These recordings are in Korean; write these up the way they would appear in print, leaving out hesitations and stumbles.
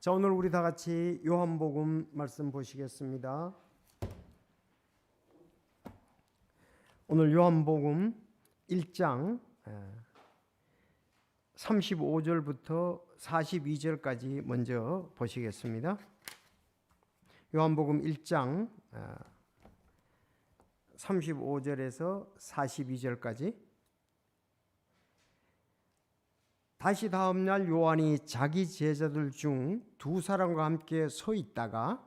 자, 오늘 우리 다 같이 요한복음 말씀 보시겠습니다. 오늘 요한복음 1장 35절부터 42절까지 먼저 보시겠습니다. 요한복음 1장 35절에서 42절까지. 다시 다음 날 요한이 자기 제자들 중 두 사람과 함께 서 있다가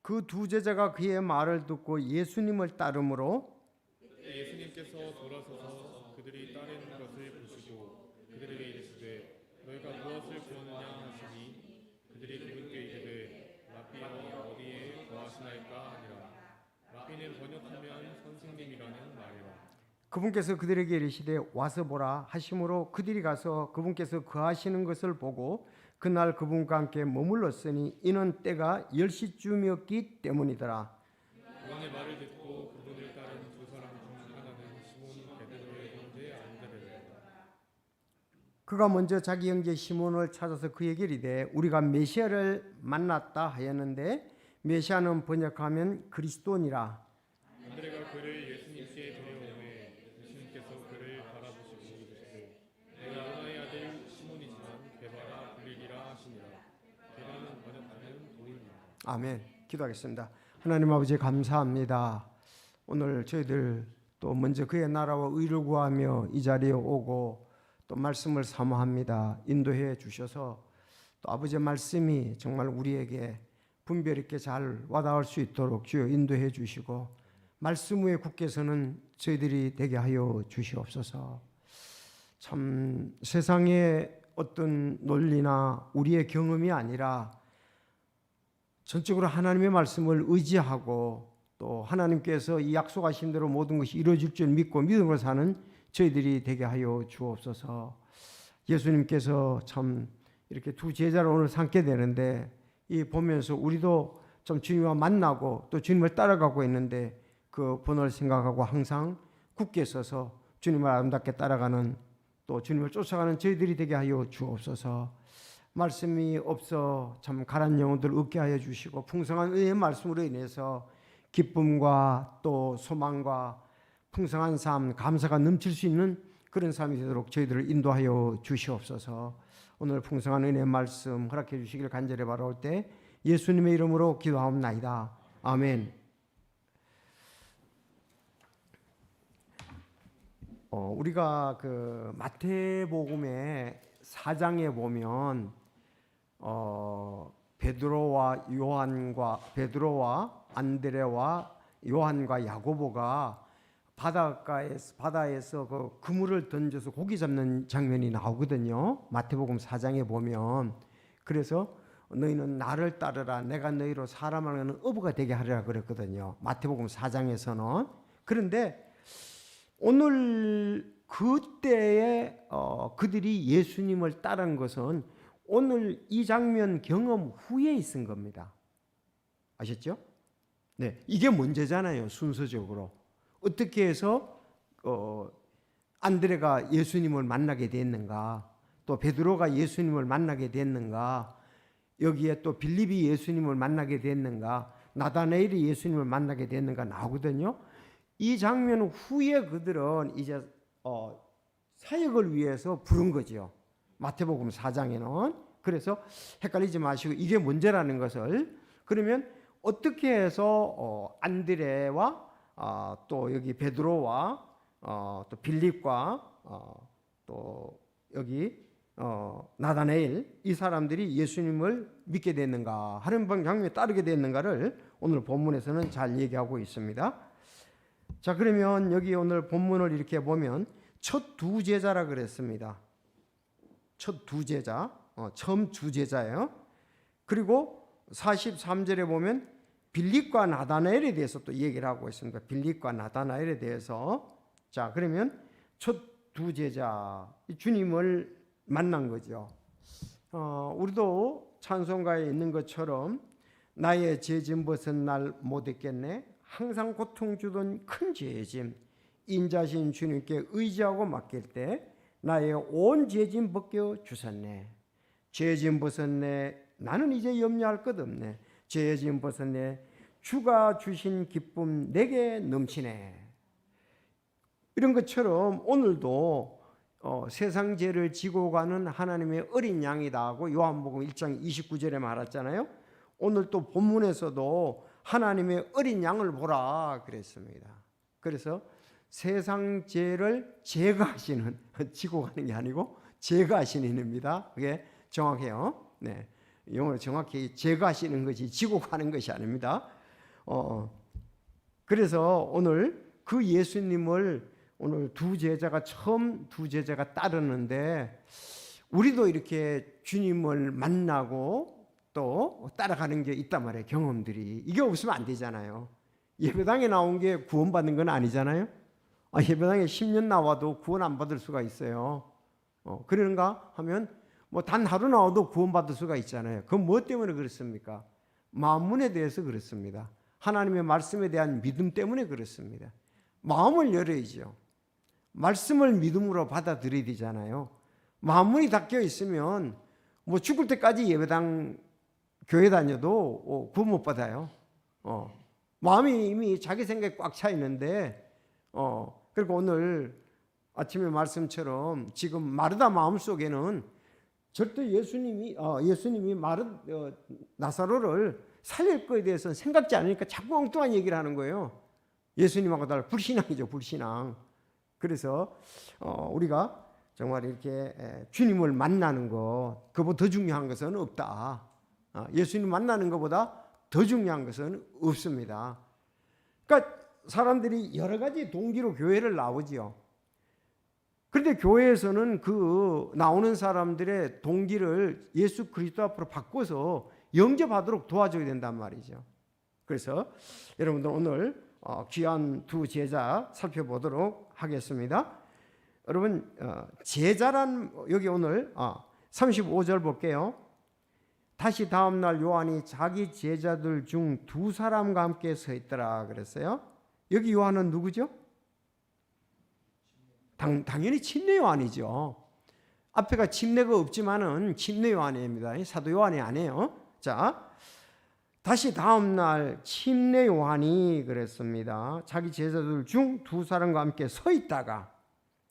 그 두 제자가 그의 말을 듣고 예수님을 따르므로 예수님께서 돌아서서 그들이 따르는 것을 보시고 그들에게 이르시되 너희가 무엇을 구하느냐 하시니 그들이 그분께 이르되 라비여 어디에 거하시나이까 하니라. 라비는 번역하면 선생님이라는 말이라. 그분께서 그들에게 이르시되 와서 보라 하심으로 그들이 가서 그분께서 거하시는 것을 보고 그날 그분과 함께 머물렀으니 이는 때가 10시쯤이었기 때문이더라. 요한의 말을 듣고 그분을 따른 두 사람 중 하나는 시몬 베드로의 형제 안드레라. 그가 먼저 자기 형제 시몬을 찾아서 그에게 이르되 우리가 메시아를 만났다 하였는데 메시아는 번역하면 그리스도니라. 안드레가 그를 예수님께 데려오매 예수님께서 그를 바라보시고 이르시되 내가 요나의 아들 시몬이지만 게바라 불리리라 하시니라. 게바는 번역하면 돌이라. 아멘. 기도하겠습니다. 하나님 아버지 감사합니다. 오늘 저희들 또 먼저 그의 나라와 의를 구하며 이 자리에 오고 또 말씀을 사모합니다. 인도해 주셔서 또 아버지의 말씀이 정말 우리에게 분별 있게 잘 와닿을 수 있도록 주여 인도해 주시고 말씀 위에 굳게 서는 저희들이 되게 하여 주시옵소서. 참 세상의 어떤 논리나 우리의 경험이 아니라 전적으로 하나님의 말씀을 의지하고 또 하나님께서 이 약속하신 대로 모든 것이 이루어질 줄 믿고 믿음으로 사는 저희들이 되게 하여 주옵소서. 예수님께서 참 이렇게 두 제자를 오늘 삼게 되는데 이 보면서 우리도 좀 주님과 만나고 또 주님을 따라가고 있는데 그 본을 생각하고 항상 굳게 서서 주님을 아름답게 따라가는 또 주님을 쫓아가는 저희들이 되게 하여 주옵소서. 말씀이 없어 참 가란 영혼들 얻게 하여 주시고 풍성한 은혜의 말씀으로 인해서 기쁨과 또 소망과 풍성한 삶, 감사가 넘칠 수 있는 그런 삶이 되도록 저희들을 인도하여 주시옵소서. 오늘 풍성한 은혜의 말씀 허락해 주시길 간절히 바라올 때 예수님의 이름으로 기도하옵나이다. 아멘. 우리가 그 마태복음의 4장에 보면 베드로와 안드레와 요한과 야고보가 바다에서 그 그물을 던져서 고기 잡는 장면이 나오거든요. 마태복음 4장에 보면. 그래서 너희는 나를 따르라 내가 너희로 사람을 하는 어부가 되게 하리라 그랬거든요. 마태복음 4장에서는. 그런데 오늘 그때에 그들이 예수님을 따른 것은 오늘 이 장면 경험 후에 있은 겁니다. 아셨죠? 네, 이게 문제잖아요. 순서적으로 어떻게 해서 안드레가 예수님을 만나게 됐는가, 또 베드로가 예수님을 만나게 됐는가, 여기에 또 빌립이 예수님을 만나게 됐는가, 나다나엘이 예수님을 만나게 됐는가 나오거든요. 이 장면 후에 그들은 이제 사역을 위해서 부른 거죠. 마태복음 4장에는. 그래서 헷갈리지 마시고 이게 문제라는 것을. 그러면 어떻게 해서 안드레와 또 여기 베드로와 또 빌립과 또 여기 나다나엘 이 사람들이 예수님을 믿게 됐는가 하는 장면에 따르게 됐는가를 오늘 본문에서는 잘 얘기하고 있습니다. 자, 그러면 여기 오늘 본문을 이렇게 보면 첫 두 제자라 그랬습니다. 첫 두 제자, 처음 두 제자예요. 그리고 43절에 보면 빌립과 나다나엘에 대해서 또 얘기를 하고 있습니다. 빌립과 나다나엘에 대해서. 자, 그러면 첫 두 제자, 주님을 만난 거죠. 우리도 찬송가에 있는 것처럼 나의 죄짐 벗은 날 못 잊겠네. 항상 고통 주던 큰 죄짐 인자신 주님께 의지하고 맡길 때 나의 온 죄짐 벗겨 주셨네. 죄짐 벗었네. 나는 이제 염려할 것 없네. 죄짐 벗었네. 주가 주신 기쁨 내게 넘치네. 이런 것처럼 오늘도 세상 죄를 지고 가는 하나님의 어린 양이다 하고 요한복음 1장 29절에 말했잖아요. 오늘 또 본문에서도 하나님의 어린 양을 보라 그랬습니다. 그래서 세상 죄를 제거하시는, 지고 가는 게 아니고 제거하시는 입니다. 그게 정확해요. 네, 영어로 정확히 제거하시는 것이 지고 가는 것이 아닙니다. 그래서 오늘 그 예수님을 오늘 두 제자가 따르는데 우리도 이렇게 주님을 만나고 또 따라가는 게 있단 말이에요. 경험들이. 이게 없으면 안 되잖아요. 예배당에 나온 게 구원받는 건 아니잖아요. 예배당에 10년 나와도 구원 안 받을 수가 있어요. 그런가 하면 뭐 단 하루 나와도 구원받을 수가 있잖아요. 그건 뭐 때문에 그렇습니까? 마음문에 대해서 그렇습니다. 하나님의 말씀에 대한 믿음 때문에 그렇습니다. 마음을 열어야죠. 말씀을 믿음으로 받아들여야 되잖아요. 마음문이 닫혀 있으면 뭐 죽을 때까지 예배당 교회 다녀도 구원 못 받아요. 마음이 이미 자기 생각에 꽉 차 있는데 그리고 오늘 아침의 말씀처럼 지금 마르다 마음속에는 절대 예수님이 나사로를 살릴 거에 대해서는 생각지 않으니까 자꾸 엉뚱한 얘기를 하는 거예요. 예수님하고 달라 불신앙이죠, 불신앙. 그래서 우리가 정말 이렇게 주님을 만나는 것, 그보다 더 중요한 것은 없다. 예수님 만나는 것보다 더 중요한 것은 없습니다. 그러니까 사람들이 여러 가지 동기로 교회를 나오지요. 그런데 교회에서는 그 나오는 사람들의 동기를 예수 그리스도 앞으로 바꿔서 영접하도록 도와줘야 된단 말이죠. 그래서 여러분들 오늘 귀한 두 제자 살펴보도록 하겠습니다. 여러분 제자란 여기 오늘 35절 볼게요. 다시 다음날 요한이 자기 제자들 중 두 사람과 함께 서 있더라 그랬어요. 여기 요한은 누구죠? 당연히 침례 요한이죠. 앞에가 침례가 없지만은 침례 요한입니다. 사도 요한이 아니에요. 자, 다시 다음날 침례 요한이 그랬습니다. 자기 제자들 중 두 사람과 함께 서 있다가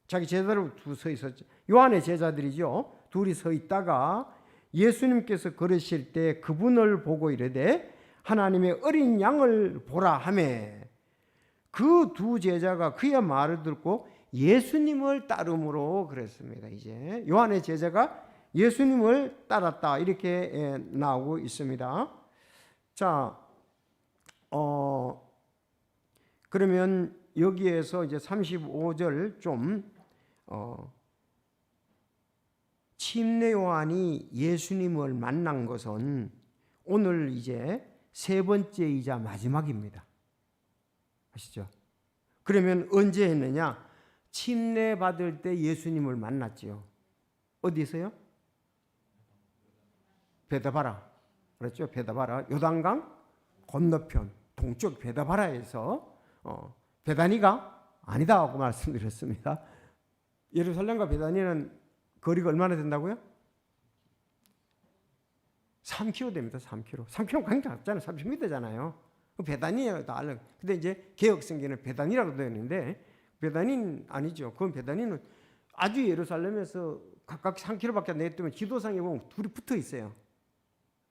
자기 제자들 두 서 있었죠. 요한의 제자들이죠. 둘이 서 있다가 예수님께서 걸으실 때 그분을 보고 이르되 하나님의 어린 양을 보라 하매 그 두 제자가 그의 말을 듣고 예수님을 따름으로 그랬습니다. 이제 요한의 제자가 예수님을 따랐다 이렇게 나오고 있습니다. 자, 그러면 여기에서 이제 35절 좀 침례 요한이 예수님을 만난 것은 오늘 이제 세 번째이자 마지막입니다. 아시죠? 그러면 언제 했느냐? 침례 받을 때 예수님을 만났지요. 어디서요? 베다바라. 그렇죠? 베다바라. 요단강 건너편 동쪽 베다바라에서 베다니가 아니다 하고 말씀드렸습니다. 예루살렘과 베다니는 거리가 얼마나 된다고요? 3km 됩니다. 3km. 3km 굉장히 작잖아요. 30m잖아요. 베다니예요. 근데 이제 개혁성경에는 베다니라고 되어 있는데 베다니는 아니죠. 그건 베다니는 아주 예루살렘에서 각각 3km밖에 안 되기 때문에 지도상에 보면 둘이 붙어 있어요.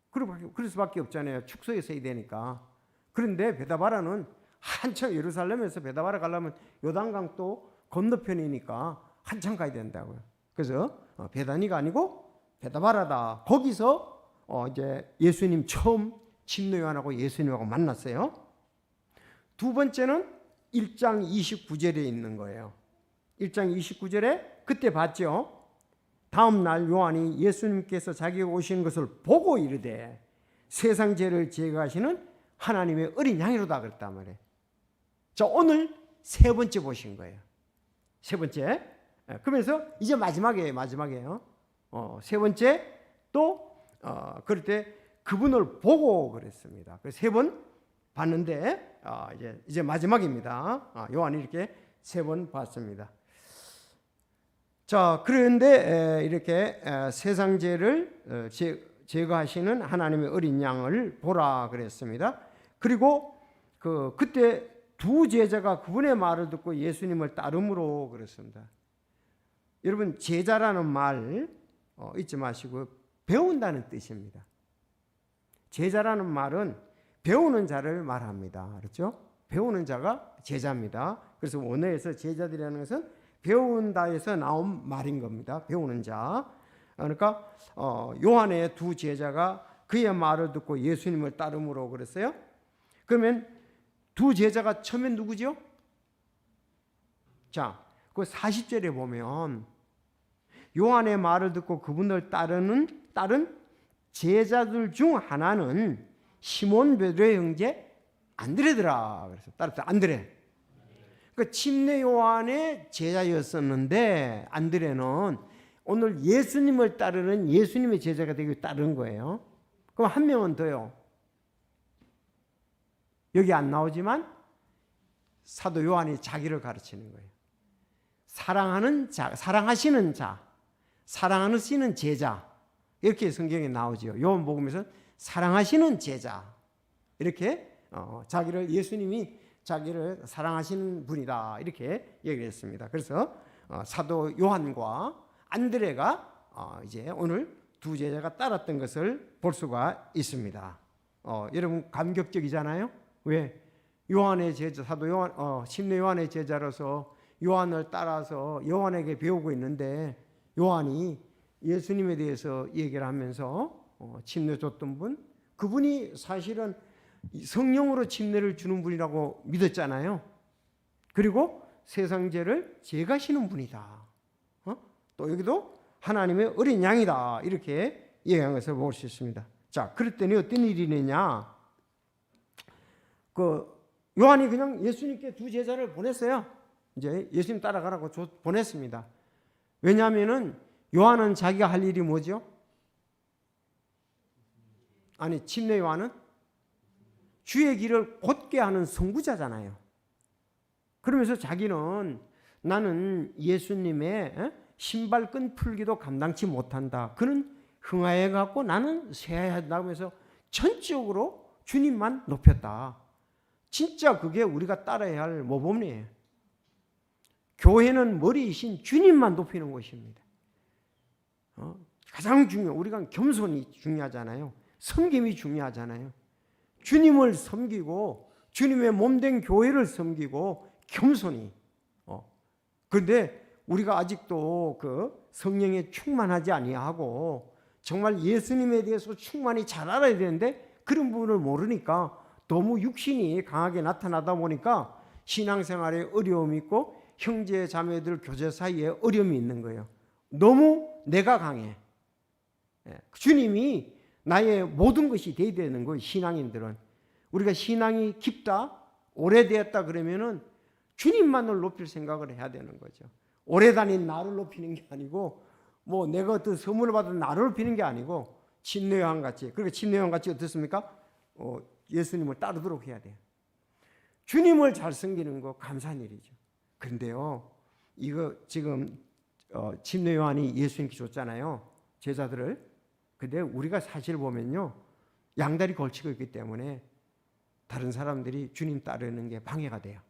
그럴 수밖에 없잖아요. 축소에 서야 되니까. 그런데 베다바라는 한참 예루살렘에서 베다바라 가려면 요단강 또 건너편이니까 한참 가야 된다고요. 그래서 베다니가 아니고 베다바라다. 거기서 이제 예수님 처음 침례 요한하고 예수님하고 만났어요. 두 번째는 1장 29절에 있는 거예요. 1장 29절에 그때 봤죠. 다음 날 요한이 예수님께서 자기가 오시는 것을 보고 이르되 세상 죄를 제거하시는 하나님의 어린 양이로다 그랬단 말이에요. 자, 오늘 세 번째 보신 거예요. 세 번째. 그러면서 이제 마지막이에요. 세 번째 또 그럴 때 그분을 보고 그랬습니다. 그래서 세 번 봤는데 이제 마지막입니다. 요한이 이렇게 3번 봤습니다. 자, 그런데 이렇게 세상 죄를 제거하시는 하나님의 어린 양을 보라 그랬습니다. 그리고 그때 두 제자가 그분의 말을 듣고 예수님을 따름으로 그랬습니다. 여러분, 제자라는 말 잊지 마시고 배운다는 뜻입니다. 제자라는 말은 배우는 자를 말합니다. 그렇죠? 배우는 자가 제자입니다. 그래서 원어에서 제자들이라는 것은 배운다에서 나온 말인 겁니다. 배우는 자. 그러니까 요한의 두 제자가 그의 말을 듣고 예수님을 따름으로 그랬어요. 그러면 두 제자가 처음엔 누구죠? 자, 그 40절에 보면 요한의 말을 듣고 그분을 따른 제자들 중 하나는 시몬 베드로의 형제 안드레더라. 그래서 따랐다. 안드레. 그 침례 요한의 제자였었는데 안드레는 오늘 예수님을 따르는 예수님의 제자가 되기 따른 거예요. 그럼 한 명은 더요. 여기 안 나오지만 사도 요한이 자기를 가르치는 거예요. 사랑하는 자, 사랑하시는 자, 사랑하시는 제자, 이렇게 성경에 나오죠. 요한복음에서 사랑하시는 제자, 이렇게 예수님이 자기를 사랑하시는 분이다, 이렇게 얘기를 했습니다. 그래서 사도 요한과 안드레가 이제 오늘 두 제자가 따랐던 것을 볼 수가 있습니다. 여러분, 감격적이잖아요. 왜? 요한의 제자, 사도 요한, 침례 요한의 제자로서 요한을 따라서 요한에게 배우고 있는데, 요한이 예수님에 대해서 얘기를 하면서 침례 줬던 분, 그분이 사실은 성령으로 침례를 주는 분이라고 믿었잖아요. 그리고 세상 죄를 제거하시는 분이다. 또 여기도 하나님의 어린 양이다, 이렇게 얘기한 것을 볼 수 있습니다. 자, 그랬더니 어떤 일이 있느냐? 요한이 그냥 예수님께 두 제자를 보냈어요. 이제 예수님 따라가라고 보냈습니다. 왜냐하면은 요한은 자기가 할 일이 뭐죠? 아니, 침례 요한은 주의 길을 곧게 하는 선구자잖아요. 그러면서 자기는 나는 예수님의 신발끈 풀기도 감당치 못한다. 그는 흥하해 갖고 나는 쇠하야 한다 하면서 전적으로 주님만 높였다. 진짜 그게 우리가 따라야 할 모범이에요. 교회는 머리이신 주님만 높이는 것입니다. 가장 우리가 겸손이 중요하잖아요. 섬김이 중요하잖아요. 주님을 섬기고 주님의 몸된 교회를 섬기고 겸손히. 그런데 우리가 아직도 그 성령에 충만하지 아니하고 정말 예수님에 대해서 충만히 잘 알아야 되는데 그런 부분을 모르니까 너무 육신이 강하게 나타나다 보니까 신앙생활에 어려움이 있고 형제 자매들 교제 사이에 어려움이 있는 거예요. 너무 내가 강해. 주님이 나의 모든 것이 돼야 되는 거예요. 신앙인들은. 우리가 신앙이 깊다, 오래되었다 그러면은 주님만을 높일 생각을 해야 되는 거죠. 오래 다닌 나를 높이는 게 아니고 뭐 내가 어떤 선물을 받은 나를 높이는 게 아니고 침례 요한 같이. 그러니까 침례 요한 같이 어떻습니까? 예수님을 따르도록 해야 돼요. 주님을 잘 섬기는 거 감사한 일이죠. 그런데요, 이거 지금 침례 요한이 예수님께 줬잖아요, 제자들을. 근데 우리가 사실 보면요, 양다리 걸치고 있기 때문에 다른 사람들이 주님 따르는 게 방해가 돼요.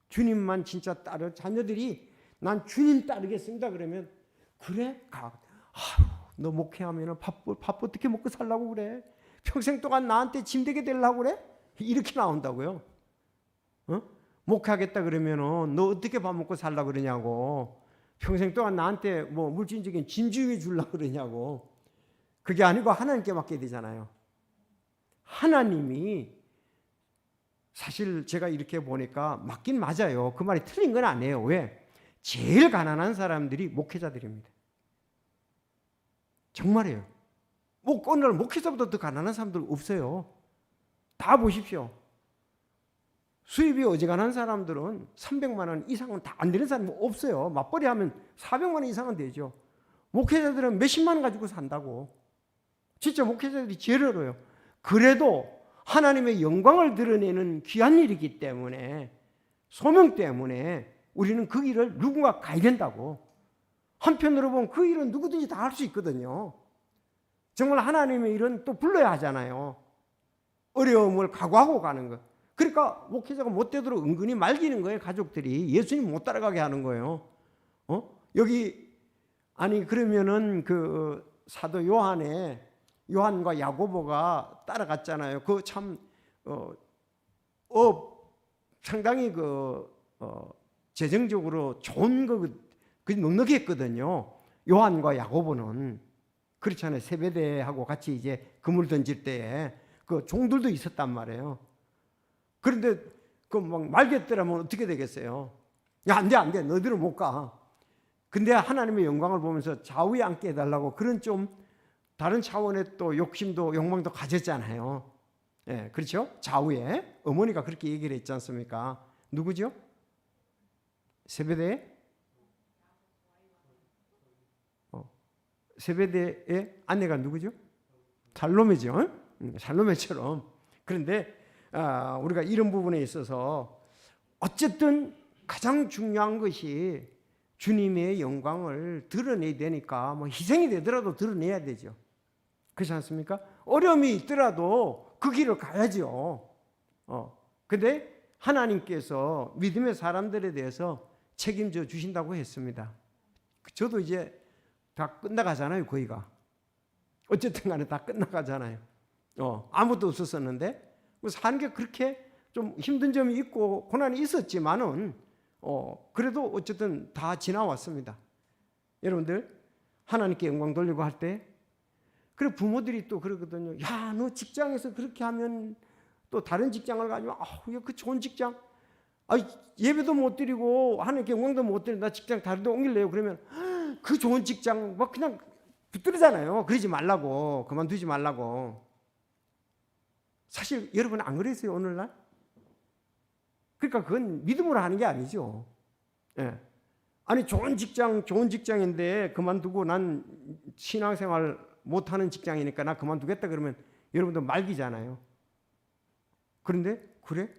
주님만 진짜 따르 자녀들이 난 주님 따르겠습니다 그러면 그래? 너 목회하면 밥 어떻게 먹고 살라고 그래? 평생 동안 나한테 짐되게 되려고 그래? 이렇게 나온다고요. 목회하겠다 그러면은 너 어떻게 밥 먹고 살라고 그러냐고. 평생 동안 나한테 뭐 물질적인 진주에 주려고 그러냐고. 그게 아니고 하나님께 맡게 되잖아요. 하나님이 사실 제가 이렇게 보니까 맞긴 맞아요. 그 말이 틀린 건 아니에요. 왜? 제일 가난한 사람들이 목회자들입니다. 정말이에요. 오늘 목회자보다 더 가난한 사람들 없어요. 다 보십시오. 수입이 어지간한 사람들은 300만 원 이상은 다 안 되는 사람이 없어요. 맞벌이 하면 400만 원 이상은 되죠. 목회자들은 몇십만 원 가지고 산다고. 진짜 목회자들이 제일 어려워요. 그래도 하나님의 영광을 드러내는 귀한 일이기 때문에 소명 때문에 우리는 그 길을 누군가 가야 된다고. 한편으로 보면 그 일은 누구든지 다 할 수 있거든요. 정말 하나님의 일은 또 불러야 하잖아요. 어려움을 각오하고 가는 거. 그러니까 목회자가 못 되도록 은근히 말기는 거예요. 가족들이 예수님 못 따라가게 하는 거예요. 여기 아니 그러면은 그 사도 요한과 야고보가 따라갔잖아요. 그 참 상당히 재정적으로 좋은 그 넉넉했거든요. 요한과 야고보는 그렇잖아요. 세베대하고 같이 이제 그물 던질 때에 그 종들도 있었단 말이에요. 그런데 그 막 말겠더라면 어떻게 되겠어요? 야, 안 돼. 너희들은 못 가. 근데 하나님의 영광을 보면서 좌우에 앉게 해달라고 그런 좀 다른 차원의 또 욕심도 욕망도 가졌잖아요. 예, 그렇죠? 좌우에 어머니가 그렇게 얘기를 했지 않습니까? 누구죠? 세베대의 아내가 누구죠? 살로메죠. 살로메처럼. 그런데 우리가 이런 부분에 있어서 어쨌든 가장 중요한 것이 주님의 영광을 드러내야 되니까 뭐 희생이 되더라도 드러내야 되죠. 그렇지 않습니까? 어려움이 있더라도 그 길을 가야죠. 근데 하나님께서 믿음의 사람들에 대해서 책임져 주신다고 했습니다. 저도 이제 다 끝나가잖아요, 거의가. 어쨌든 간에 다 끝나가잖아요. 아무것도 없었었는데 사는 게 그렇게 좀 힘든 점이 있고 고난이 있었지만은 그래도 어쨌든 다 지나왔습니다. 여러분들 하나님께 영광 돌리고 할 때 그래 부모들이 또 그러거든요. 야, 너 직장에서 그렇게 하면 또 다른 직장을 가지고 그 좋은 직장 예배도 못 드리고 하나님께 영광도 못 드리고 나 직장 다른 데 옮길래요. 그러면 그 좋은 직장 막 그냥 붙들잖아요. 그러지 말라고, 그만두지 말라고. 사실 여러분 안 그랬어요, 오늘날? 그러니까 그건 믿음으로 하는 게 아니죠. 예. 아니 좋은 직장인데 그만두고 난 신앙생활 못하는 직장이니까 나 그만두겠다 그러면 여러분도 말기잖아요. 그런데 그래?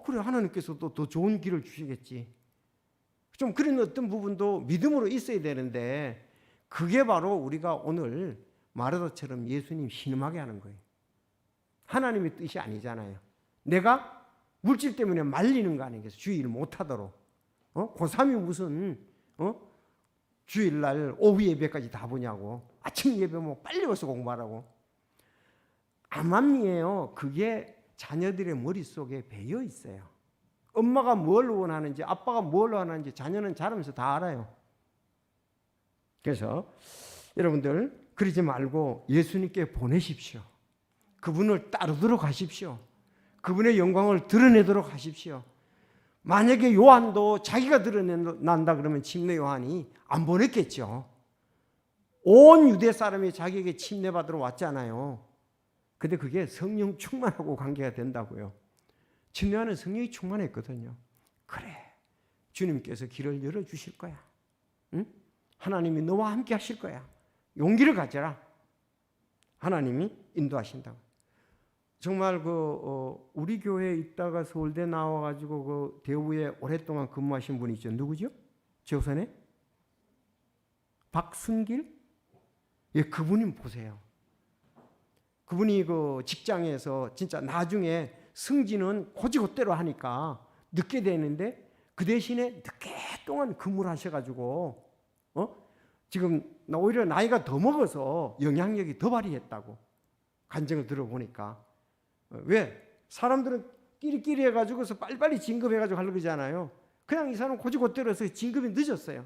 그래 하나님께서도 더 좋은 길을 주시겠지. 좀 그런 어떤 부분도 믿음으로 있어야 되는데 그게 바로 우리가 오늘 마르다처럼 예수님 신음하게 하는 거예요. 하나님의 뜻이 아니잖아요. 내가 물질 때문에 말리는 거 아니겠어요. 주일 못하도록. 고3이 무슨 주일날 오후 예배까지 다 보냐고. 아침 예배 뭐 빨리 와서 공부하라고. 암암리예요. 그게 자녀들의 머릿속에 배어 있어요. 엄마가 뭘 원하는지 아빠가 뭘 원하는지 자녀는 자라면서 다 알아요. 그래서 여러분들 그러지 말고 예수님께 보내십시오. 그분을 따르도록 하십시오. 그분의 영광을 드러내도록 하십시오. 만약에 요한도 자기가 드러낸다 그러면 침례 요한이 안 보냈겠죠. 온 유대 사람이 자기에게 침례받으러 왔잖아요. 근데 그게 성령 충만하고 관계가 된다고요. 침례 요한은 성령이 충만했거든요. 그래, 주님께서 길을 열어주실 거야. 응? 하나님이 너와 함께 하실 거야. 용기를 가져라. 하나님이 인도하신다고. 정말 우리 교회에 있다가 서울대 나와가지고 그 대우에 오랫동안 근무하신 분이 있죠. 누구죠? 조선에? 박순길? 예, 그분이 보세요. 그분이 그 직장에서 진짜 나중에 승진은 고지고대로 하니까 늦게 되는데 그 대신에 늦게 동안 근무를 하셔가지고 지금 오히려 나이가 더 먹어서 영향력이 더 발휘했다고 간증을 들어보니까. 왜? 사람들은 끼리끼리 해가지고서 빨리빨리 진급해가지고 하려고 그러잖아요. 그냥 이 사람 고지고대로서 진급이 늦었어요.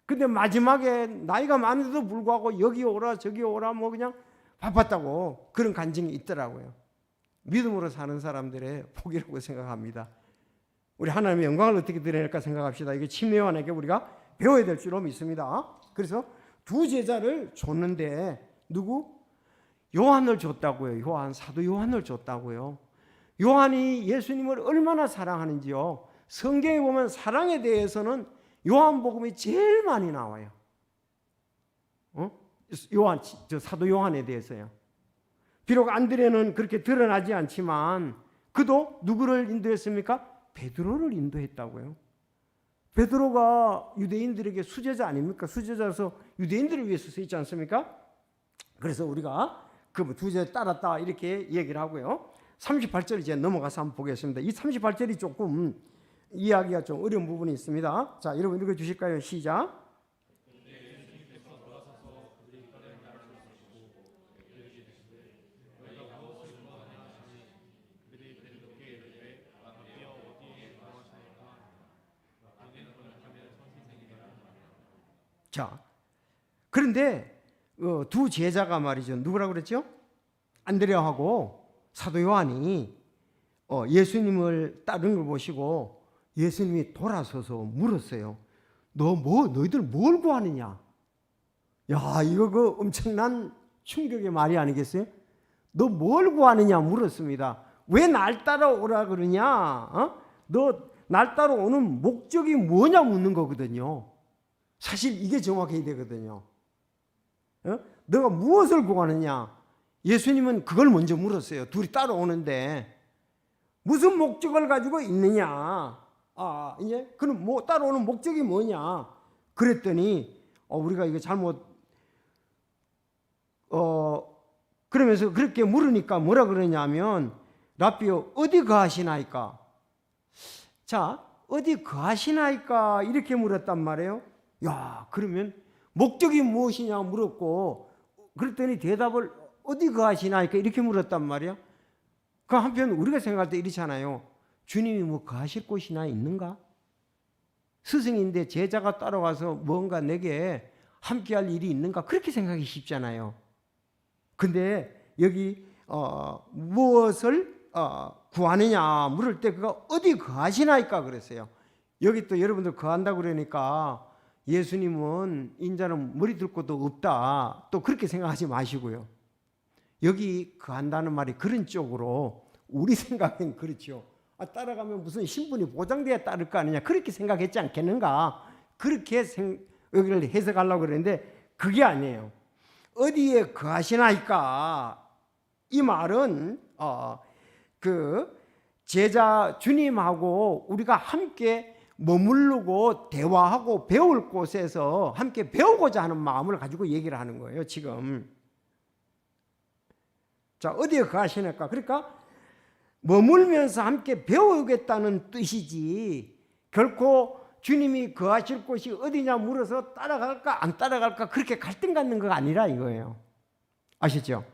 근데 마지막에 나이가 많은데도 불구하고 여기 오라 저기 오라 뭐 그냥 바빴다고 그런 간증이 있더라고요. 믿음으로 사는 사람들의 복이라고 생각합니다. 우리 하나님의 영광을 어떻게 드러낼까 생각합시다. 이게 침례 요한에게 우리가 배워야 될 줄로 믿습니다. 그래서 두 제자를 줬는데 누구? 요한을 줬다고요. 사도 요한을 줬다고요. 요한이 예수님을 얼마나 사랑하는지요. 성경에 보면 사랑에 대해서는 요한복음이 제일 많이 나와요. 사도 요한에 대해서요. 비록 안드레는 그렇게 드러나지 않지만 그도 누구를 인도했습니까? 베드로를 인도했다고요. 베드로가 유대인들에게 수제자 아닙니까? 수제자라서 유대인들을 위해서 쓰이지 않습니까? 그래서 우리가 그 두제 따랐다 이렇게 얘기를 하고요. 38절 이제 넘어가서 한번 보겠습니다. 이 38절이 조금 이해하기가 좀 어려운 부분이 있습니다. 자, 여러분 읽어주실까요? 시작. 자, 그런데 두 제자가 말이죠. 누구라고 그랬죠? 안드레아하고 사도 요한이 예수님을 따르는 걸 보시고 예수님이 돌아서서 물었어요. 너희들 뭘 구하느냐? 야, 이거 그 엄청난 충격의 말이 아니겠어요? 너 뭘 구하느냐 물었습니다. 왜 날 따라오라 그러냐? 너 날 따라오는 목적이 뭐냐 묻는 거거든요. 사실 이게 정확해야 되거든요. 너가 무엇을 구하느냐? 예수님은 그걸 먼저 물었어요. 둘이 따라오는데 무슨 목적을 가지고 있느냐? 이제 그럼 뭐 따라오는 목적이 뭐냐? 그랬더니 우리가 이거 잘못 그러면서 그렇게 물으니까 뭐라 그러냐면 라삐요 어디 거하시나이까? 자, 어디 거하시나이까? 이렇게 물었단 말이에요. 야, 그러면 목적이 무엇이냐 물었고 그랬더니 대답을 어디 거하시나이까? 이렇게 물었단 말이야. 그 한편 우리가 생각할 때 이렇잖아요. 주님이 뭐 거하실 곳이나 있는가? 스승인데 제자가 따라와서 뭔가 내게 함께할 일이 있는가? 그렇게 생각하기 쉽잖아요. 근데 여기 무엇을 구하느냐 물을 때 그가 어디 거하시나이까 그랬어요. 여기 또 여러분들 거한다고 그러니까 예수님은 인자는 머리 둘 곳도 없다 또 그렇게 생각하지 마시고요. 여기 거한다는 말이 그런 쪽으로 우리 생각엔 그렇죠. 따라가면 무슨 신분이 보장돼야 따를 거 아니냐 그렇게 생각했지 않겠는가 그렇게 여기를 해석하려고 그랬는데 그게 아니에요. 어디에 거하시나이까 이 말은 그 제자 주님하고 우리가 함께 머무르고 대화하고 배울 곳에서 함께 배우고자 하는 마음을 가지고 얘기를 하는 거예요. 지금 자 어디에 거하시나이까 그러니까 머물면서 함께 배우겠다는 뜻이지 결코 주님이 거하실 곳이 어디냐 물어서 따라갈까 안 따라갈까 그렇게 갈등 갖는 거 아니라 이거예요. 아시죠?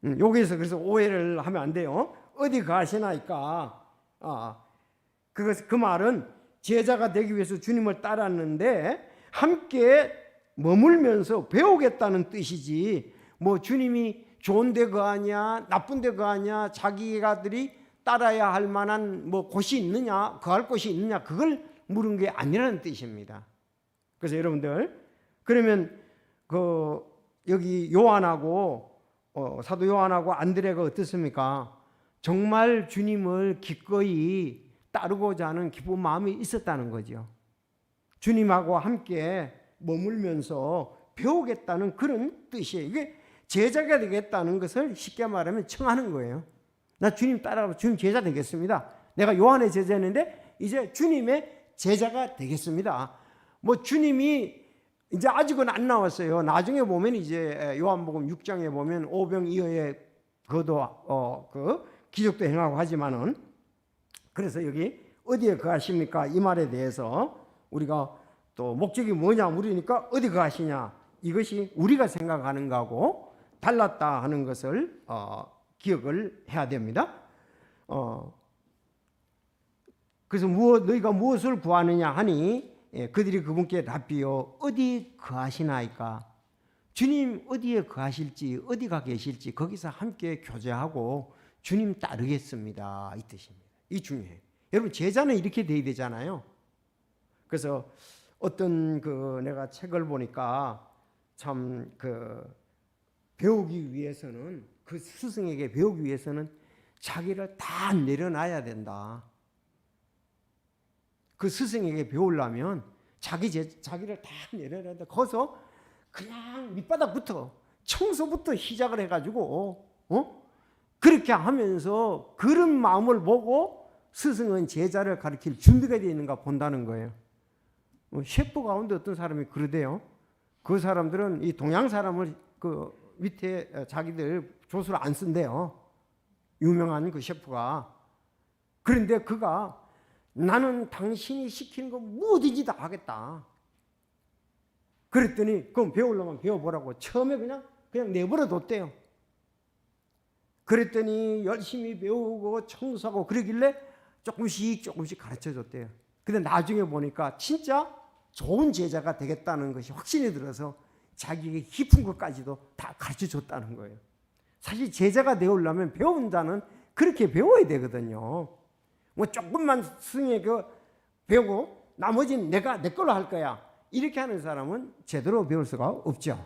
여기에서 그래서 오해를 하면 안 돼요. 어디 거하시나이까 그 말은 제자가 되기 위해서 주님을 따랐는데 함께 머물면서 배우겠다는 뜻이지 뭐 주님이 좋은 데 거하냐 나쁜 데 거하냐 자기가들이 따라야 할 만한 뭐 곳이 있느냐 거할 곳이 있느냐 그걸 물은 게 아니라는 뜻입니다. 그래서 여러분들 그러면 그 여기 요한하고 사도 요한하고 안드레가 어떻습니까? 정말 주님을 기꺼이 따르고자 하는 기쁜 마음이 있었다는 거죠. 주님하고 함께 머물면서 배우겠다는 그런 뜻이에요. 이게 제자가 되겠다는 것을 쉽게 말하면 청하는 거예요. 나 주님 따라가서 주님 제자 되겠습니다. 내가 요한의 제자였는데 이제 주님의 제자가 되겠습니다. 뭐 주님이 이제 아직은 안 나왔어요. 나중에 보면 이제 요한복음 6장에 보면 오병이어의 그도 그 기적도 행하고 하지만은 그래서 여기 어디에 거하십니까? 이 말에 대해서 우리가 또 목적이 뭐냐 물으니까 어디 거하시냐 이것이 우리가 생각하는 거하고 달랐다 하는 것을 기억을 해야 됩니다. 그래서 너희가 무엇을 구하느냐 하니 그들이 그분께 라삐요 어디 거하시나이까? 주님 어디에 거하실지 어디가 계실지 거기서 함께 교제하고 주님 따르겠습니다 이 뜻입니다. 이 중요해요. 여러분 제자는 이렇게 돼야 되잖아요. 그래서 어떤 내가 책을 보니까 참 배우기 위해서는 그 스승에게 배우기 위해서는 자기를 다 내려놔야 된다. 그 스승에게 배우려면 자기를 다 내려놔야 된다. 거기서 그냥 밑바닥부터 청소부터 시작을 해가지고 그렇게 하면서 그런 마음을 보고 스승은 제자를 가르칠 준비가 되어 있는가 본다는 거예요. 셰프 가운데 어떤 사람이 그러대요. 그 사람들은 이 동양 사람을 그 밑에 자기들 조수를 안 쓴대요. 유명한 그 셰프가. 그런데 그가 나는 당신이 시키는 거 뭐든지 다 하겠다. 그랬더니 그럼 배우려면 배워보라고 처음에 그냥 내버려 뒀대요. 그랬더니 열심히 배우고 청소하고 그러길래 조금씩 가르쳐 줬대요. 근데 나중에 보니까 진짜 좋은 제자가 되겠다는 것이 확신이 들어서 자기에게 깊은 것까지도 다 가르쳐 줬다는 거예요. 사실 제자가 되려면 배운 자는 그렇게 배워야 되거든요. 뭐 조금만 스승에게 배우고 나머지는 내가 내 걸로 할 거야. 이렇게 하는 사람은 제대로 배울 수가 없죠.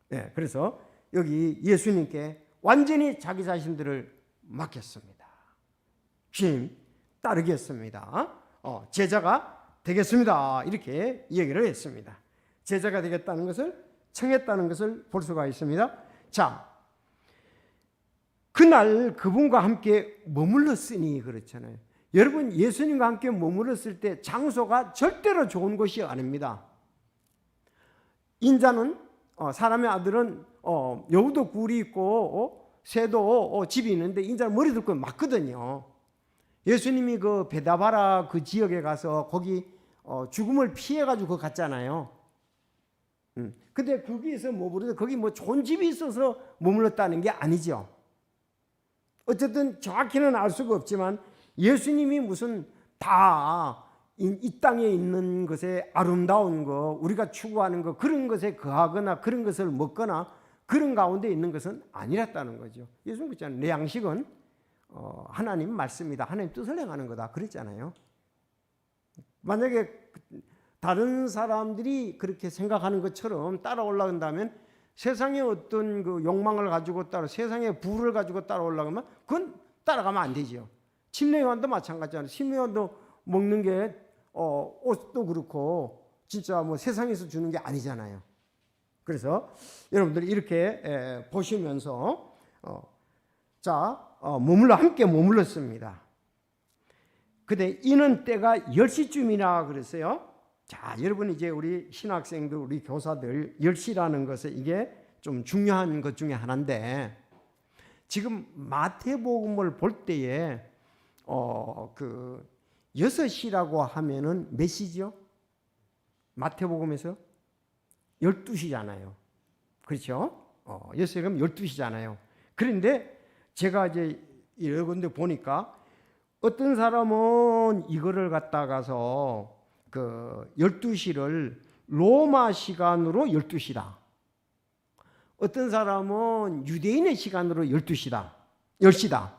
네, 그래서 여기 예수님께 완전히 자기 자신들을 맡겼습니다. 주님 따르겠습니다. 제자가 되겠습니다. 이렇게 얘기를 했습니다. 제자가 되겠다는 것을 청했다는 것을 볼 수가 있습니다. 자, 그날 그분과 함께 머물렀으니 그렇잖아요. 여러분 예수님과 함께 머물렀을 때 장소가 절대로 좋은 곳이 아닙니다. 인자는 사람의 아들은 여우도 굴이 있고 새도 집이 있는데 인자는 머리 들고 맞거든요. 예수님이 그 베다바라 그 지역에 가서 거기 죽음을 피해 가지고 갔잖아요. 근데 거기에서 머무르는데 거기 뭐 좋은 집이 있어서 머물렀다는 게 아니죠. 어쨌든 정확히는 알 수가 없지만 예수님이 무슨 다 이 땅에 있는 것에 아름다운 거, 우리가 추구하는 거 그런 것에 거하거나 그런 것을 먹거나 그런 가운데 있는 것은 아니랬다는 거죠. 예수님 그랬잖아요. 내 양식은 하나님 말씀이다. 하나님 뜻을 행하는 거다. 그랬잖아요. 만약에 다른 사람들이 그렇게 생각하는 것처럼 따라 올라간다면 세상의 어떤 그 욕망을 가지고 세상의 부를 가지고 따라 올라가면 그건 따라가면 안 되죠. 침례요한도 마찬가지잖아요. 침례요한도 먹는 게 옷도 그렇고 진짜 뭐 세상에서 주는 게 아니잖아요. 그래서 여러분들이 이렇게 보시면서 함께 머물렀습니다. 근데 이는 때가 10시쯤이나 그랬어요. 자, 여러분 이제 우리 신학생들, 우리 교사들 10시라는 것은 이게 좀 중요한 것 중에 하나인데 지금 마태복음을 볼 때에 그 6시라고 하면은 몇 시죠? 마태복음에서 12시잖아요. 그렇죠? 6시면 12시잖아요. 그런데 제가 이제 여러 군데 보니까 어떤 사람은 이거를 갖다가서 그 12시를 로마 시간으로 12시다. 어떤 사람은 유대인의 시간으로 12시다. 10시다.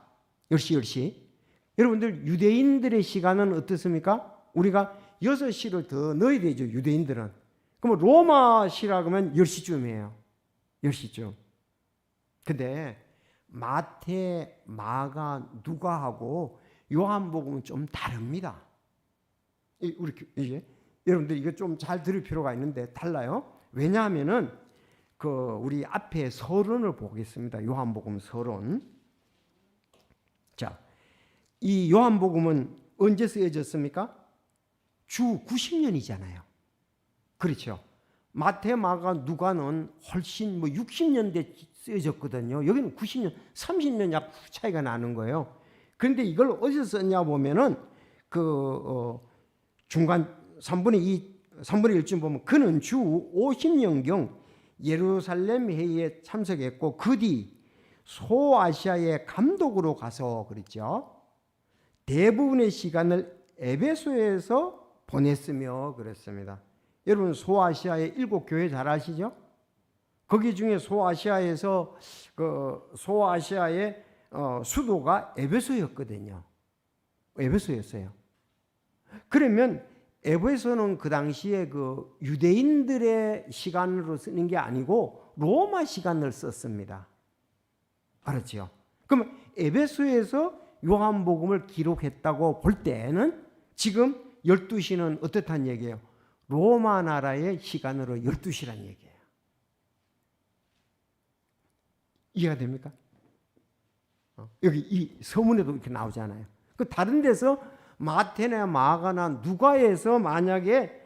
10시. 여러분들 유대인들의 시간은 어떻습니까? 우리가 6시를 더 넣어야 되죠. 유대인들은. 그럼 로마시라 그러면 10시쯤이에요. 10시쯤. 근데 마태, 마가, 누가하고 요한복음은 좀 다릅니다. 우리 이제 여러분들 이거 좀 잘 들을 필요가 있는데 달라요. 왜냐하면은 그 우리 앞에 서론을 보겠습니다. 요한복음 서론. 자, 이 요한복음은 언제 쓰여졌습니까? 주 90년이잖아요. 그렇죠. 마태, 마가, 누가는 훨씬 60년대 쓰여졌거든요. 여기는 90년, 30년 약 차이가 나는 거예요. 그런데 이걸 어디서 썼냐 보면은 중간 3분의 1쯤 보면 그는 주 50년경 예루살렘 회의에 참석했고 그 뒤 소아시아의 감독으로 가서 그랬죠. 대부분의 시간을 에베소에서 보냈으며 그랬습니다. 여러분 소아시아의 7교회 잘 아시죠? 거기 중에 소아시아에서 소아시아의 수도가 에베소였거든요. 에베소였어요. 그러면 에베소는 그 당시에 그 유대인들의 시간으로 쓰는 게 아니고 로마 시간을 썼습니다. 알았죠? 그럼 에베소에서 요한복음을 기록했다고 볼 때는 지금 12시는 어떻다는 얘기예요? 로마 나라의 시간으로 12시란 얘기예요. 이해가 됩니까? 여기 이 서문에도 이렇게 나오잖아요. 그 다른 데서 마태나 마가나 누가에서 만약에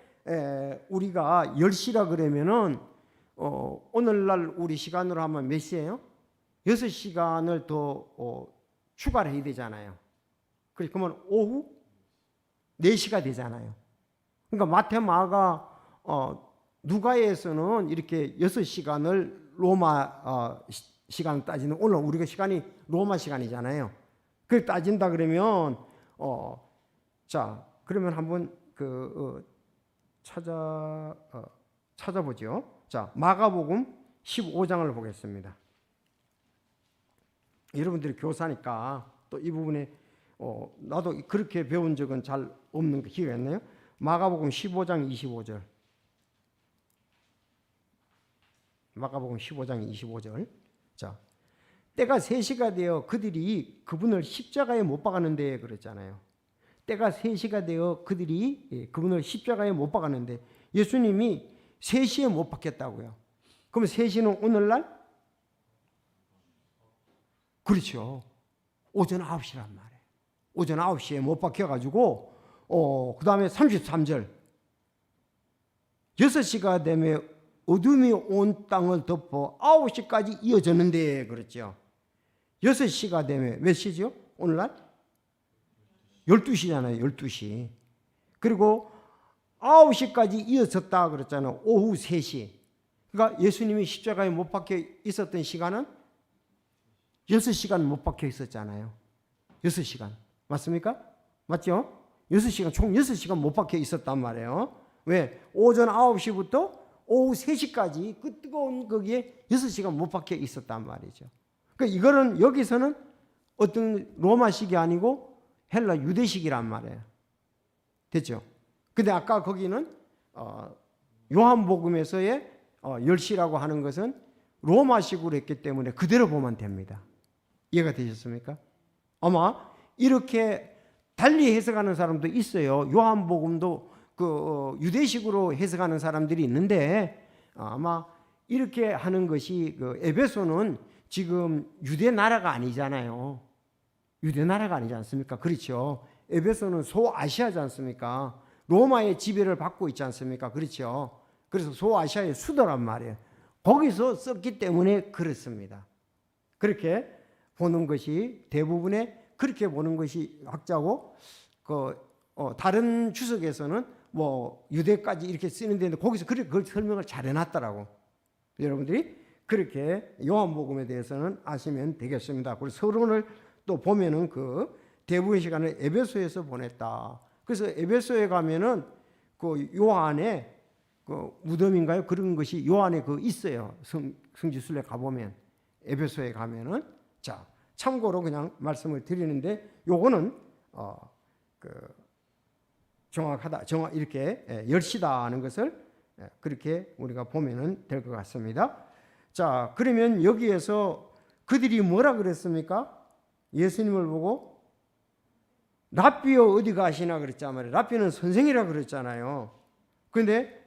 우리가 10시라 그러면은 오늘날 우리 시간으로 하면 몇 시예요? 6시간을 더 추가를 해야 되잖아요. 그러면 오후 4시가 되잖아요. 그러니까 마태 마가 누가에서는 이렇게 6시간을 로마 시간 따지는, 오늘 우리가 시간이 로마 시간이잖아요. 그렇게 따진다 그러면 자, 그러면 한번 찾아보죠. 자, 마가복음 15장을 보겠습니다. 여러분들이 교사니까 또 이 부분에 나도 그렇게 배운 적은 잘 없는 기회가 있네요. 마가복음 15장 25절. 마가복음 15장 25절. 자, 때가 3시가 되어 그들이 그분을 십자가에 못 박았는데 그랬잖아요. 때가 3시가 되어 그들이 그분을 십자가에 못 박았는데 예수님이 3시에 못 박혔다고요. 그럼 3시는 오늘날? 그렇죠. 오전 9시란 말이에요. 오전 9시에 못 박혀가지고 그 다음에 33절 6시가 되면 어둠이 온 땅을 덮어 9시까지 이어졌는데 그랬죠. 6시가 되면 몇 시죠? 오늘날? 12시잖아요. 12시. 그리고 9시까지 이어졌다 그랬잖아요. 오후 3시. 그러니까 예수님이 십자가에 못 박혀 있었던 시간은 6시간 못 박혀 있었잖아요. 6시간. 맞습니까? 맞죠? 6시간, 총 6시간 못 박혀 있었단 말이에요. 왜? 오전 9시부터 오후 3시까지 그 뜨거운 거기에 6시간 못 박혀 있었단 말이죠. 그러니까 이거는 여기서는 어떤 로마식이 아니고 헬라 유대식이란 말이에요. 됐죠? 근데 아까 거기는 요한복음에서의 10시라고 하는 것은 로마식으로 했기 때문에 그대로 보면 됩니다. 이해가 되셨습니까? 아마 이렇게 달리 해석하는 사람도 있어요. 요한복음도 유대식으로 해석하는 사람들이 있는데 아마 이렇게 하는 것이 에베소는 지금 유대 나라가 아니잖아요. 유대 나라가 아니지 않습니까? 그렇죠. 에베소는 소아시아지 않습니까? 로마의 지배를 받고 있지 않습니까? 그렇죠. 그래서 소아시아의 수도란 말이에요. 거기서 썼기 때문에 그렇습니다. 그렇게 보는 것이 대부분의 그렇게 보는 것이 확자고 다른 주석에서는 뭐 유대까지 이렇게 쓰는데 거기서 그걸 설명을 잘 해놨더라고. 여러분들이 그렇게 요한복음에 대해서는 아시면 되겠습니다. 그리고 서론을 또 보면은 그 대부분의 시간을 에베소에서 보냈다. 그래서 에베소에 가면은 그 요한의 그 무덤인가요? 그런 것이 요한에 있어요. 성지순례 가보면 에베소에 가면은 자 참고로 그냥 말씀을 드리는데 요거는 정확하다, 이렇게 10시다는 것을 그렇게 우리가 보면은 될 것 같습니다. 자, 그러면 여기에서 그들이 뭐라 그랬습니까? 예수님을 보고 랍비여 어디 가시나 그랬잖아요. 랍비는 선생이라 그랬잖아요. 그런데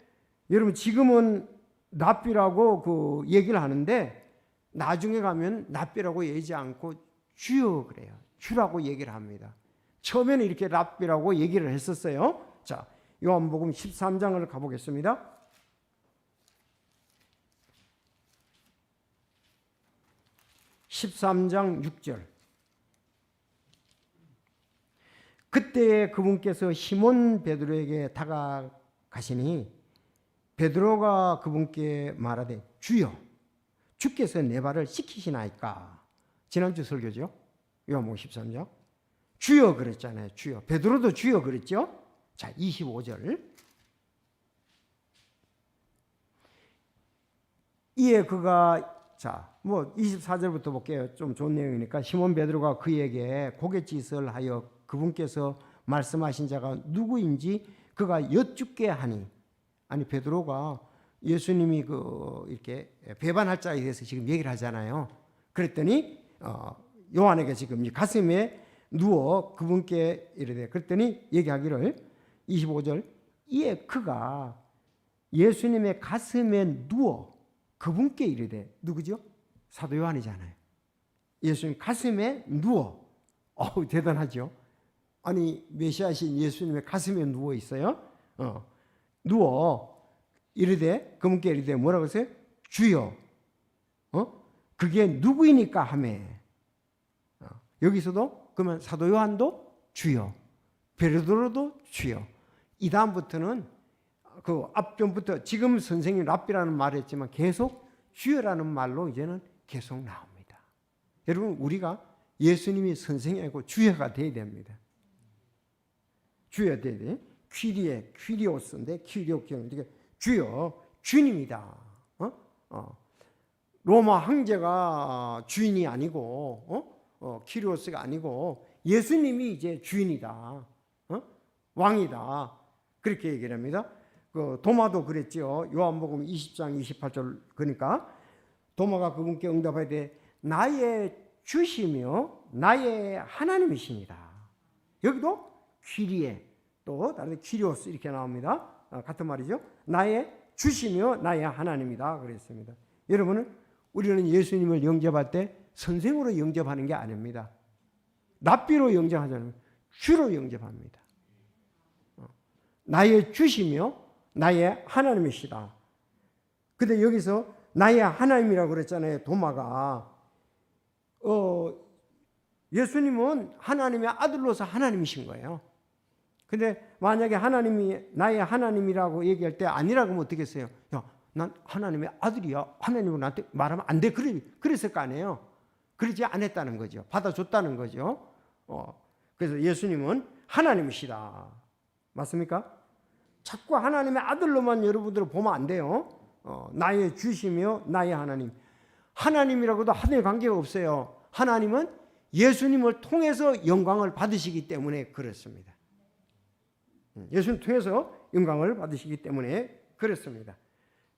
여러분 지금은 랍비라고 얘기를 하는데 나중에 가면 랍비라고 얘기하지 않고 주여 그래요. 주라고 얘기를 합니다. 처음에는 이렇게 랍비라고 얘기를 했었어요. 자, 요한복음 13장을 가보겠습니다. 13장 6절. 그때 그분께서 시몬 베드로에게 다가가시니 베드로가 그분께 말하되 주여 주께서 내 발을 씻기시나이까. 지난주 설교죠. 요한복음 13장. 주여 그랬잖아요. 주여. 베드로도 주여 그랬죠. 자, 25절. 이에 그가 자, 24절부터 볼게요. 좀 좋은 내용이니까. 시몬 베드로가 그에게 고갯짓을 하여 그분께서 말씀하신 자가 누구인지 그가 여쭙게 하니, 아니 베드로가 예수님이 이렇게 배반할 자에 대해서 지금 얘기를 하잖아요. 그랬더니 요한에게 지금 가슴에 누워 그분께 이르되, 그랬더니 얘기하기를 25절 이에 그가 예수님의 가슴에 누워 그분께 이르되, 누구죠? 사도 요한이잖아요. 예수님 가슴에 누워. 대단하죠. 아니 메시아신 예수님의 가슴에 누워 있어요. 누워 이르되 그분께 이르되 뭐라고 했어요? 주여. 그게 누구이니까 하매. 여기서도 그러면 사도 요한도 주여, 베드로도 주여. 이 다음부터는 그 앞전부터 지금 선생님 랍비라는 말을 했지만 계속 주여라는 말로 이제는 계속 나옵니다. 여러분 우리가 예수님이 선생이 아니고 주여가 돼야 됩니다. 주여 돼야 돼. 퀴리에 퀴리오스인데 퀴리오경 주여 주님이다. 로마 황제가 주인이 아니고 퀴리오스가 아니고 예수님이 이제 주인이다. 왕이다. 그렇게 얘기를 합니다. 그 도마도 그랬죠. 요한복음 20장 28절 그러니까 도마가 그분께 응답하되 나의 주시며 나의 하나님이십니다. 여기도 퀴리에 또 다른 퀴리오스 이렇게 나옵니다. 같은 말이죠. 나의 주시며 나의 하나님이다 그랬습니다. 여러분은 우리는 예수님을 영접할 때 선생으로 영접하는 게 아닙니다. 랍비로 영접하잖아요. 주로 영접합니다. 나의 주시며 나의 하나님이시다. 근데 여기서 나의 하나님이라고 그랬잖아요. 도마가 예수님은 하나님의 아들로서 하나님이신 거예요. 근데 만약에 하나님이 나의 하나님이라고 얘기할 때 아니라고 하면 어떻게 했어요? 야, 난 하나님의 아들이야. 하나님은 나한테 말하면 안 돼. 그랬을 거 아니에요. 그러지 않았다는 거죠. 받아줬다는 거죠. 그래서 예수님은 하나님이시다. 맞습니까? 자꾸 하나님의 아들로만 여러분들을 보면 안 돼요. 나의 주시며 나의 하나님. 하나님이라고도 하늘의 관계가 없어요. 하나님은 예수님을 통해서 영광을 받으시기 때문에 그렇습니다. 예수님 통해서 영광을 받으시기 때문에 그렇습니다.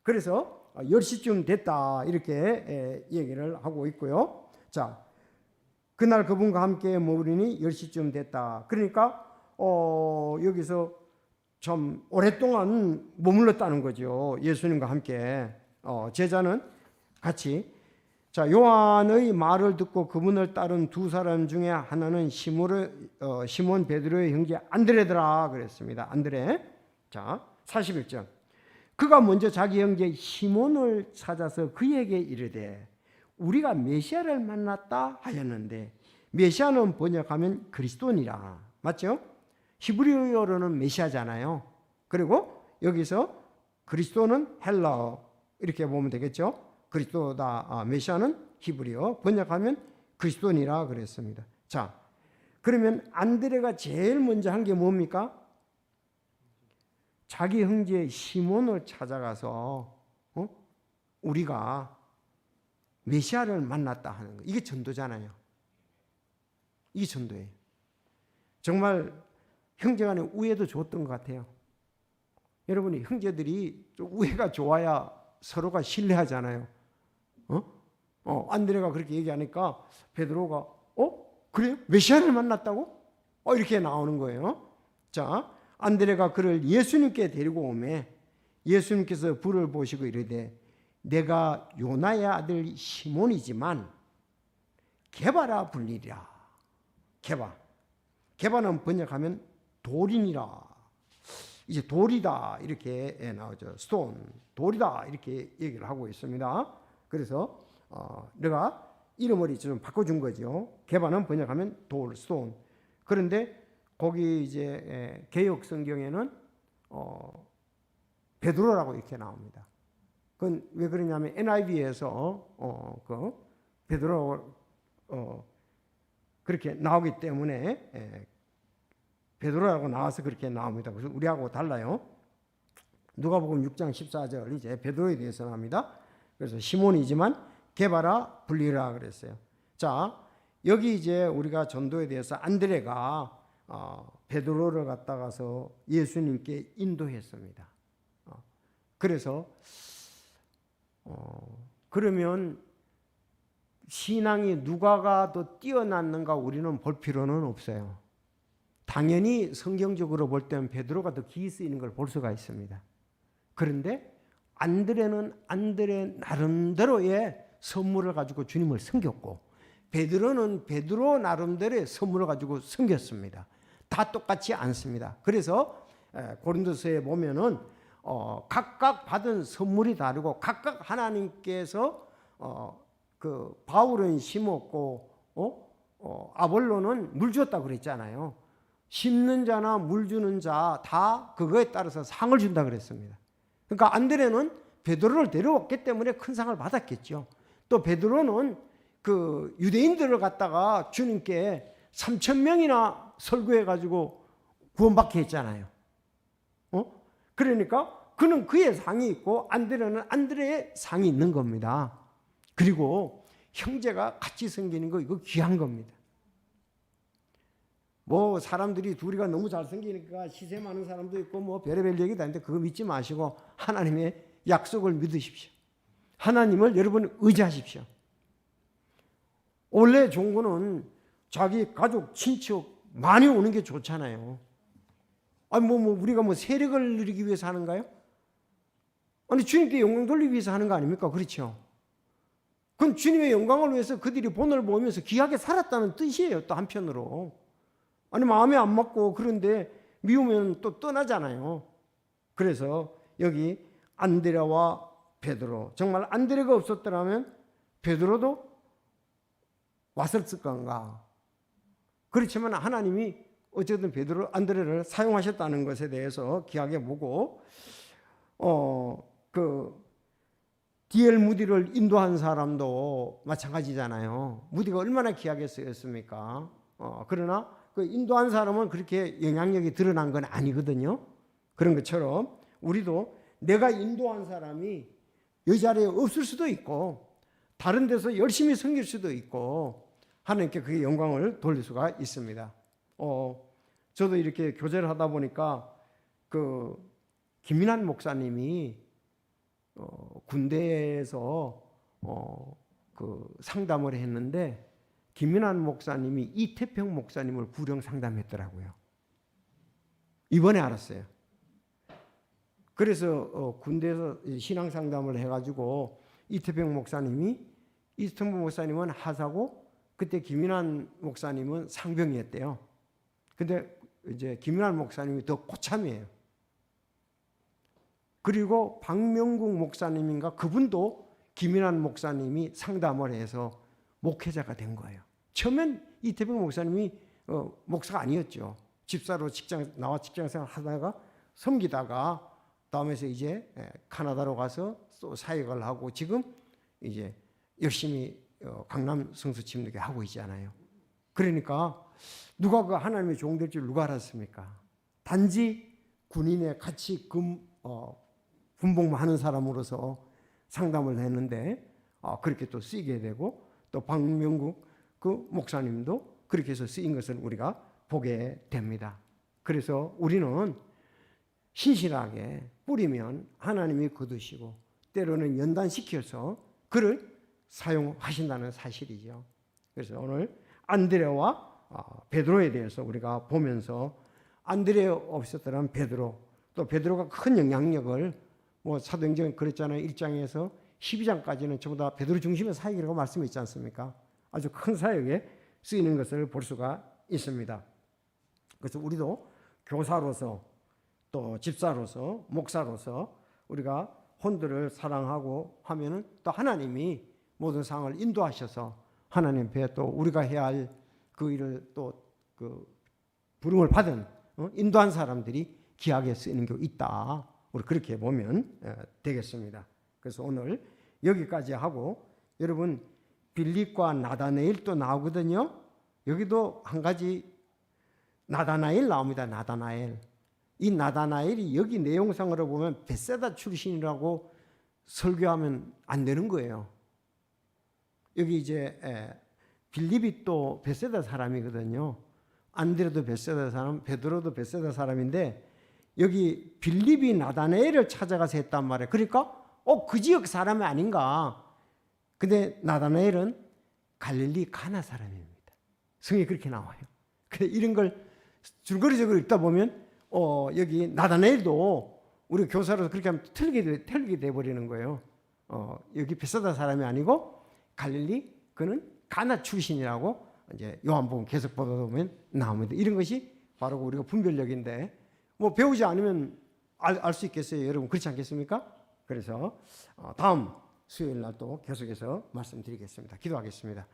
그래서 10시쯤 됐다 이렇게 얘기를 하고 있고요. 자, 그날 그분과 함께 머무르니 10시쯤 됐다. 그러니까 여기서 좀 오랫동안 머물렀다는 거죠. 예수님과 함께. 제자는 같이. 자, 요한의 말을 듣고 그분을 따른 두 사람 중에 하나는 시몬 베드로의 형제 안드레더라 그랬습니다. 안드레. 자, 41절. 그가 먼저 자기 형제 시몬을 찾아서 그에게 이르되 우리가 메시아를 만났다 하였는데, 메시아는 번역하면 그리스도니라. 맞죠? 히브리어로는 메시아잖아요. 그리고 여기서 그리스도는 헬라어 이렇게 보면 되겠죠. 그리스도다. 메시아는 히브리어. 번역하면 그리스도니라 그랬습니다. 자, 그러면 안드레가 제일 먼저 한 게 뭡니까? 자기 형제 시몬을 찾아가서 우리가 메시아를 만났다 하는 거. 이게 전도잖아요. 이게 전도예요. 정말 형제간에 우애도 좋았던 것 같아요. 여러분이 형제들이 좀 우애가 좋아야 서로가 신뢰하잖아요. 안드레가 그렇게 얘기하니까 베드로가 그래요? 메시아를 만났다고? 이렇게 나오는 거예요. 자, 안드레가 그를 예수님께 데리고 오매 예수님께서 불을 보시고 이르되 내가 요나의 아들 시몬이지만 게바라 불리리라. 게바는 번역하면 돌이니라. 이제 돌이다 이렇게 나오죠. 스톤, 돌이다 이렇게 얘기를 하고 있습니다. 그래서 내가 이름을 좀 바꿔준 거죠. 게바는 번역하면 돌, 스톤. 그런데 거기 이제 개역 성경에는 베드로라고 이렇게 나옵니다. 그건 왜 그러냐면 NIV에서 그 베드로 그렇게 나오기 때문에 베드로라고 나와서 그렇게 나옵니다. 그래서 우리하고 달라요. 누가복음 6장 14절 이제 베드로에 대해서 나옵니다. 그래서 시몬이지만 게바라 불리라 그랬어요. 자, 여기 이제 우리가 전도에 대해서 안드레가 베드로를 갖다가서 예수님께 인도했습니다. 그래서 그러면 신앙이 누가가 더 뛰어났는가 우리는 볼 필요는 없어요. 당연히 성경적으로 볼 때는 베드로가 더 기이 쓰이는 걸 볼 수가 있습니다. 그런데 안드레는 안드레 나름대로의 선물을 가지고 주님을 섬겼고 베드로는 베드로 나름대로의 선물을 가지고 섬겼습니다. 다 똑같지 않습니다. 그래서 고린도서에 보면은 각각 받은 선물이 다르고 각각 하나님께서 그 바울은 심었고 아볼로는 물 주었다 그랬잖아요. 심는 자나 물 주는 자 다 그거에 따라서 상을 준다 그랬습니다. 그러니까 안드레는 베드로를 데려왔기 때문에 큰 상을 받았겠죠. 또 베드로는 그 유대인들을 갖다가 주님께 3,000명이나 설교해 가지고 구원받게 했잖아요. 그러니까 그는 그의 상이 있고 안드레는 안드레의 상이 있는 겁니다. 그리고 형제가 같이 생기는 거 이거 귀한 겁니다. 뭐 사람들이 둘이가 너무 잘생기니까 시세 많은 사람도 있고 뭐 별의별 얘기도 하는데 그거 믿지 마시고 하나님의 약속을 믿으십시오. 하나님을 여러분 의지하십시오. 원래 좋은 거는 자기 가족, 친척 많이 오는 게 좋잖아요. 아니 우리가 세력을 누리기 위해서 하는가요? 아니 주님께 영광 돌리기 위해서 하는 거 아닙니까? 그렇죠. 그건 주님의 영광을 위해서 그들이 본을 보면서 귀하게 살았다는 뜻이에요. 또 한편으로. 아니 마음에 안 맞고 그런데 미우면 또 떠나잖아요. 그래서 여기 안드레와 베드로, 정말 안드레가 없었더라면 베드로도 왔었을 건가? 그렇지만 하나님이 어쨌든 베드로, 안드레를 사용하셨다는 것에 대해서 귀하게 보고 그 D.L. 무디를 인도한 사람도 마찬가지잖아요. 무디가 얼마나 귀하게 쓰였습니까? 그러나 그 인도한 사람은 그렇게 영향력이 드러난 건 아니거든요. 그런 것처럼 우리도 내가 인도한 사람이 이 자리에 없을 수도 있고 다른 데서 열심히 섬길 수도 있고 하나님께 그의 영광을 돌릴 수가 있습니다. 저도 이렇게 교제를 하다 보니까 그 김인환 목사님이 군대에서 그 상담을 했는데 김인환 목사님이 이태평 목사님을 구령 상담했더라고요. 이번에 알았어요. 그래서 군대에서 신앙 상담을 해가지고 이태평 목사님은 하사고 그때 김인환 목사님은 상병이었대요. 근데 이제 김인환 목사님이 더 고참이에요. 그리고 박명국 목사님인가 그분도 김인환 목사님이 상담을 해서 목회자가 된 거예요. 처음엔 이태평 목사님이 목사가 아니었죠. 집사로 나와 직장생활 하다가 섬기다가 다음에서 이제 카나다로 가서 또 사역을 하고 지금 이제 열심히 강남 성수침례교 하고 있잖아요. 그러니까 누가 그 하나님의 종 될 줄 누가 알았습니까? 단지 군인에 같이 군복무 하는 사람으로서 상담을 했는데 그렇게 또 쓰이게 되고 또 박명국 그 목사님도 그렇게 해서 쓰인 것을 우리가 보게 됩니다. 그래서 우리는 신실하게 뿌리면 하나님이 거두시고 때로는 연단시켜서 그를 사용하신다는 사실이죠. 그래서 오늘 안드레와 베드로에 대해서 우리가 보면서 안드레 없었더라면 베드로, 또 베드로가 큰 영향력을 사도행전 그랬잖아요. 1장에서 12장까지는 전부 다 베드로 중심의 사역이라고 말씀했지 않습니까? 아주 큰 사역에 쓰이는 것을 볼 수가 있습니다. 그래서 우리도 교사로서 또 집사로서 목사로서 우리가 혼들을 사랑하고 하면은 또 하나님이 모든 상을 인도하셔서 하나님 앞에 또 우리가 해야 할 그 일을 또 그 부름을 받은 인도한 사람들이 귀하게 쓰이는 게 있다. 우리 그렇게 보면 되겠습니다. 그래서 오늘 여기까지 하고 여러분 빌립과 나다나엘 또 나오거든요. 여기도 한 가지 나다나엘 나옵니다. 나다나엘. 이 나다나엘이 여기 내용상으로 보면 벳세다 출신이라고 설교하면 안 되는 거예요. 여기 이제 빌립이 또 벳세다 사람이거든요. 안드레도 벳세다 사람, 베드로도 벳세다 사람인데 여기 빌립이 나다나엘을 찾아가서 했단 말이에요. 그러니까 그 지역 사람이 아닌가. 근데 나다나엘은 갈릴리 가나 사람입니다. 성에 그렇게 나와요. 근데 이런 걸 줄거리적으로 읽다 보면 여기 나다나엘도 우리 교사로서 그렇게 하면 틀리게 돼버리는 거예요. 여기 벳세다 사람이 아니고 갈릴리 그는 가나 출신이라고 이제 요한복음 계속 보다 보면 나옵니다. 이런 것이 바르고 우리가 분별력인데 뭐 배우지 않으면 알 수 있겠어요, 여러분? 그렇지 않겠습니까? 그래서 다음 수요일 날 또 계속해서 말씀드리겠습니다. 기도하겠습니다.